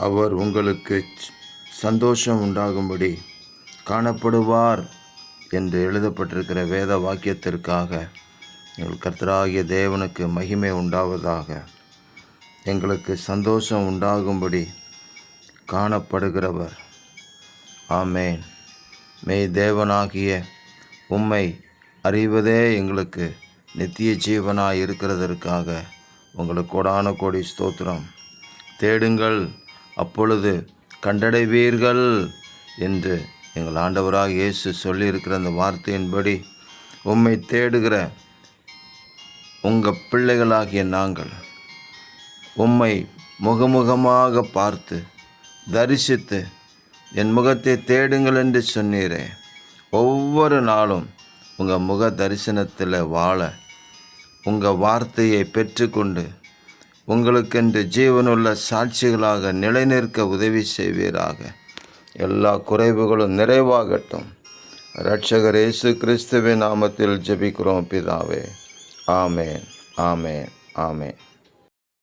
அவர் உங்களுக்கு சந்தோஷம் உண்டாகும்படி காணப்படுவார் என்று எழுதப்பட்டிருக்கிற வேத வாக்கியத்திற்காக எங்கள் கர்த்தராகிய தேவனுக்கு மகிமை உண்டாவதாக. எங்களுக்கு சந்தோஷம் உண்டாகும்படி காணப்படுகிறவர். ஆமேன். மெய் தேவனாகிய உம்மை அறிவதே எங்களுக்கு நித்திய ஜீவனாய் இருக்கிறதற்காக உங்களுக்கு கோடான கோடி ஸ்தோத்திரம். தேடுங்கள், அப்பொழுது கண்டடைவீர்கள் என்று எங்கள் ஆண்டவராக இயேசு சொல்லியிருக்கிற அந்த வார்த்தையின்படி உம்மை தேடுகிற உங்கள் பிள்ளைகளாகிய நாங்கள் உம்மை முகமுகமாக பார்த்து தரிசித்து என் முகத்தை தேடுங்கள் என்று சொன்னீரே. ஒவ்வொரு நாளும் உங்கள் முக தரிசனத்தில் வாழ உங்கள் வார்த்தையை பெற்றுக்கொண்டு உங்களுக்கென்று ஜீவனுள்ள சாட்சிகளாக நிலைநிற்க உதவி செய்வீராக. எல்லா குறைவுகளும் நிறைவாகட்டும். இரட்சகர் இயேசு கிறிஸ்துவின் நாமத்தில் ஜெபிக்கிறோம் பிதாவே. ஆமேன், ஆமேன், ஆமேன்.